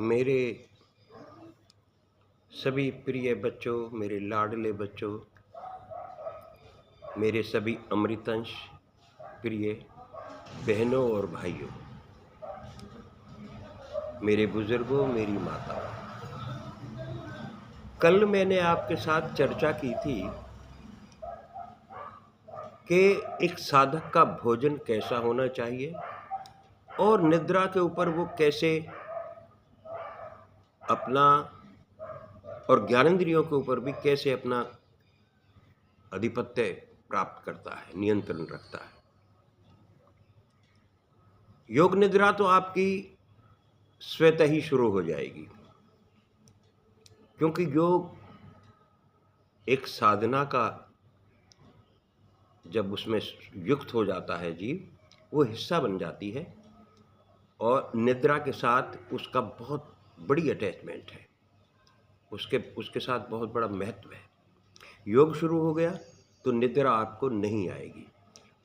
मेरे सभी प्रिय बच्चों, मेरे लाडले बच्चों, मेरे सभी अमृतंश प्रिय बहनों और भाइयों, मेरे बुजुर्गों, मेरी माताओं, कल मैंने आपके साथ चर्चा की थी कि एक साधक का भोजन कैसा होना चाहिए और निद्रा के ऊपर वो कैसे अपना और ज्ञानेंद्रियों के ऊपर भी कैसे अपना आधिपत्य प्राप्त करता है, नियंत्रण रखता है। योग निद्रा तो आपकी स्वतः ही शुरू हो जाएगी, क्योंकि योग एक साधना का जब उसमें युक्त हो जाता है जीव, वो हिस्सा बन जाती है और निद्रा के साथ उसका बहुत बड़ी अटैचमेंट है, उसके साथ बहुत बड़ा महत्व है। योग शुरू हो गया तो निद्रा आपको नहीं आएगी।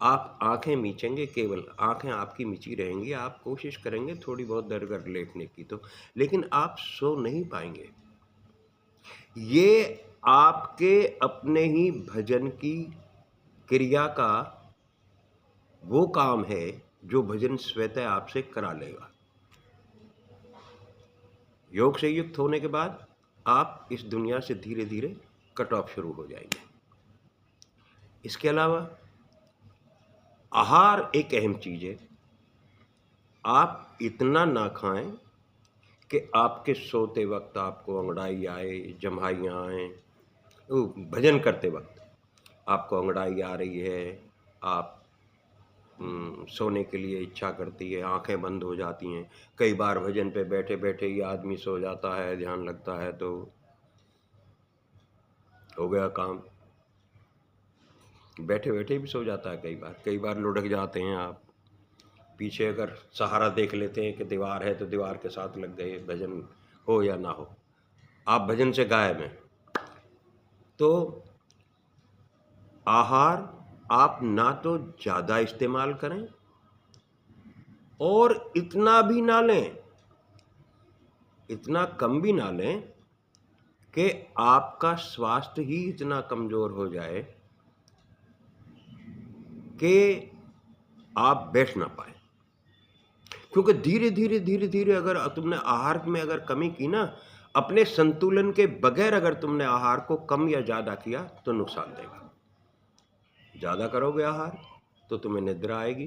आप आंखें मीचेंगे, केवल आंखें आपकी मिची रहेंगी, आप कोशिश करेंगे थोड़ी बहुत देर कर लेटने की तो, लेकिन आप सो नहीं पाएंगे। ये आपके अपने ही भजन की क्रिया का वो काम है जो भजन स्वतः आपसे करा लेगा। योग से युक्त होने के बाद आप इस दुनिया से धीरे धीरे कट ऑफ शुरू हो जाएंगे। इसके अलावा आहार एक अहम चीज है। आप इतना ना खाएं कि आपके सोते वक्त आपको अंगड़ाई आए, जम्हाइयाँ आए। भजन करते वक्त आपको अंगड़ाई आ रही है, आप सोने के लिए इच्छा करती है, आंखें बंद हो जाती हैं। कई बार भजन पे बैठे बैठे ही आदमी सो जाता है, ध्यान लगता है तो हो गया काम। बैठे बैठे भी सो जाता है, कई बार लुढ़क जाते हैं आप। पीछे अगर सहारा देख लेते हैं कि दीवार है तो दीवार के साथ लग गए, भजन हो या ना हो, आप भजन से गायब हैं। तो आहार आप ना तो ज़्यादा इस्तेमाल करें और इतना भी ना लें, इतना कम भी ना लें कि आपका स्वास्थ्य ही इतना कमज़ोर हो जाए कि आप बैठ ना पाए। क्योंकि धीरे धीरे अगर तुमने आहार में अगर कमी की ना, अपने संतुलन के बगैर अगर तुमने आहार को कम या ज़्यादा किया तो नुकसान देगा। ज़्यादा करोगे आहार तो तुम्हें निद्रा आएगी,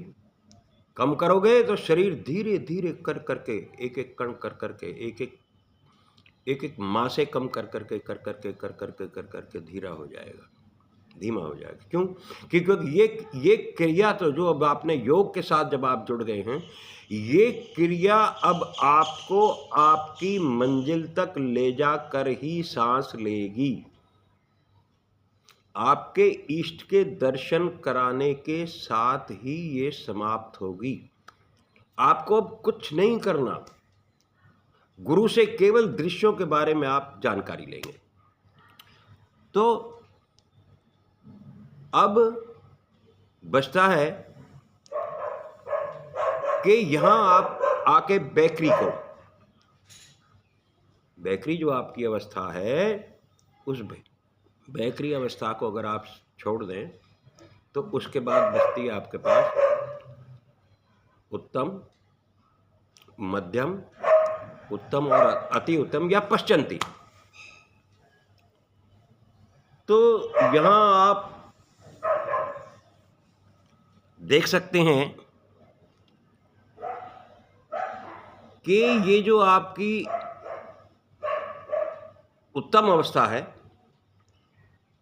कम करोगे तो शरीर धीरे धीरे कर करके, एक एक कण कर करके, एक एक मासे कम कर करके धीरा हो जाएगा, धीमा हो जाएगा। क्यों? क्योंकि ये क्रिया तो जो अब आपने योग के साथ जब आप जुड़ गए हैं, ये क्रिया अब आपको आपकी मंजिल तक ले जाकर ही सांस लेगी। आपके इष्ट के दर्शन कराने के साथ ही ये समाप्त होगी। आपको अब कुछ नहीं करना, गुरु से केवल दृश्यों के बारे में आप जानकारी लेंगे। तो अब बचता है कि यहां आप आके बैकरी जो आपकी अवस्था है, उस बैकरी अवस्था को अगर आप छोड़ दें तो उसके बाद बचती है आपके पास उत्तम, मध्यम, उत्तम और अति उत्तम या पश्चंती। तो यहां आप देख सकते हैं कि ये जो आपकी उत्तम अवस्था है,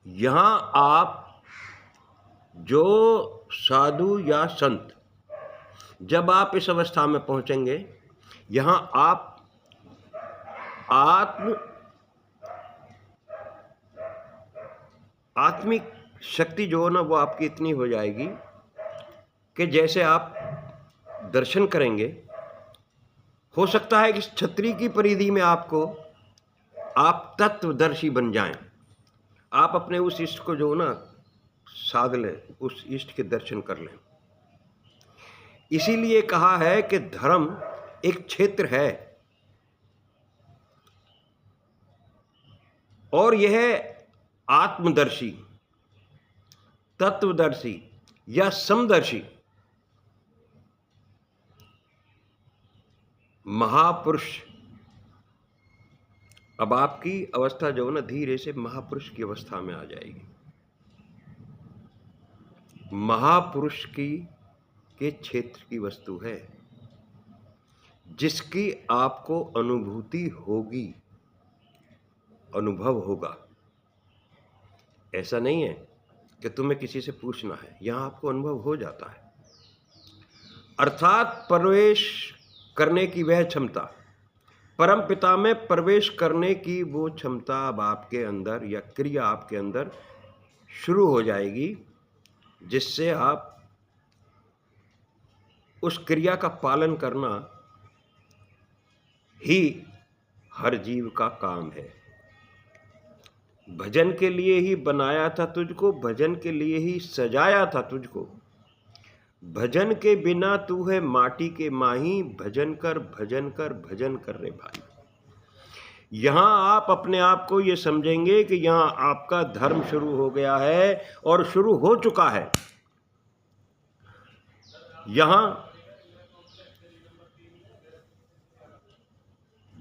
यहां आप जो साधु या संत, जब आप इस अवस्था में पहुंचेंगे, यहां आप आत्मिक शक्ति जो है ना, वो आपकी इतनी हो जाएगी कि जैसे आप दर्शन करेंगे, हो सकता है कि छतरी की परिधि में आप तत्वदर्शी बन जाएं। आप अपने उस इष्ट को जो ना साध लें, उस इष्ट के दर्शन कर लें। इसीलिए कहा है कि धर्म एक क्षेत्र है और यह आत्मदर्शी, तत्वदर्शी या समदर्शी महापुरुष, अब आपकी अवस्था जो है ना धीरे से महापुरुष की अवस्था में आ जाएगी। महापुरुष के क्षेत्र की वस्तु है जिसकी आपको अनुभूति होगी, अनुभव होगा। ऐसा नहीं है कि तुम्हें किसी से पूछना है, यहां आपको अनुभव हो जाता है। अर्थात प्रवेश करने की वह क्षमता, परम पिता में प्रवेश करने की वो क्षमता अब आपके अंदर या क्रिया आपके अंदर शुरू हो जाएगी, जिससे आप उस क्रिया का पालन करना ही हर जीव का काम है। भजन के लिए ही बनाया था तुझको, भजन के लिए ही सजाया था तुझको। भजन के बिना तू है माटी के माही, भजन कर भजन कर भजन कर रे भाई। यहां आप अपने आप को ये समझेंगे कि यहां आपका धर्म शुरू हो गया है और शुरू हो चुका है। यहां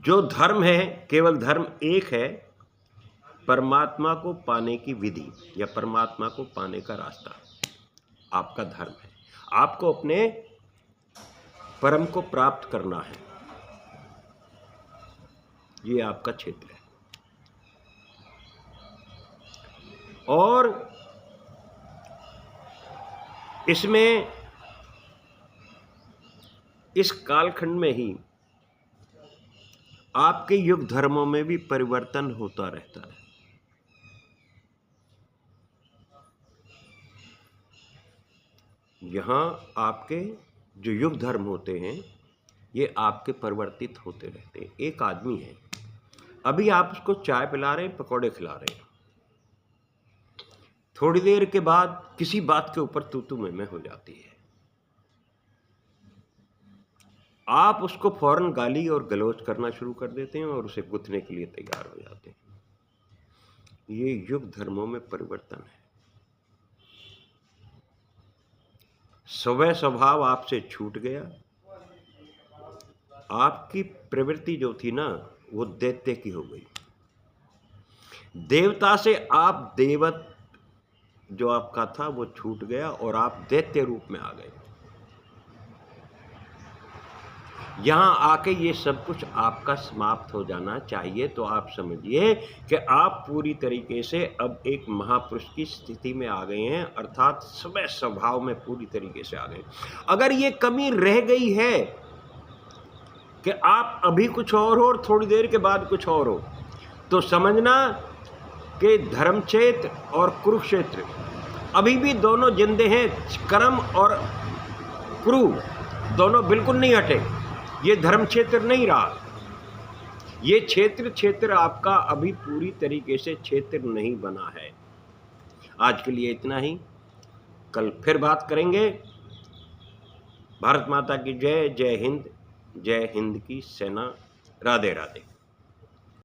जो धर्म है, केवल धर्म एक है, परमात्मा को पाने की विधि या परमात्मा को पाने का रास्ता आपका धर्म है। आपको अपने परम को प्राप्त करना है, ये आपका क्षेत्र है। और इसमें इस कालखंड में ही आपके युग धर्मों में भी परिवर्तन होता रहता है। यहाँ आपके जो युग धर्म होते हैं ये आपके परिवर्तित होते रहते हैं। एक आदमी है, अभी आप उसको चाय पिला रहे हैं, पकौड़े खिला रहे हैं, थोड़ी देर के बाद किसी बात के ऊपर तू मैं हो जाती है। आप उसको फौरन गाली और गलौज करना शुरू कर देते हैं और उसे गुथने के लिए तैयार हो जाते हैं। ये युग धर्मों में परिवर्तन है। स्वभाव स्वभाव आपसे छूट गया। आपकी प्रवृत्ति जो थी ना वो दैत्य की हो गई। देवता से आप देवत जो आपका था वो छूट गया और आप दैत्य रूप में आ गए। यहाँ आके ये सब कुछ आपका समाप्त हो जाना चाहिए। तो आप समझिए कि आप पूरी तरीके से अब एक महापुरुष की स्थिति में आ गए हैं, अर्थात स्वभाव स्वभाव में पूरी तरीके से आ गए। अगर ये कमी रह गई है कि आप अभी कुछ और हो और थोड़ी देर के बाद कुछ और हो, तो समझना कि धर्मक्षेत्र और कुरुक्षेत्र अभी भी दोनों जिंदे हैं। कर्म और कुरु दोनों बिल्कुल नहीं हटे। ये धर्म क्षेत्र नहीं रहा। ये क्षेत्र आपका अभी पूरी तरीके से क्षेत्र नहीं बना है। आज के लिए इतना ही, कल फिर बात करेंगे। भारत माता की जय। जय हिंद। जय हिंद की सेना। राधे राधे।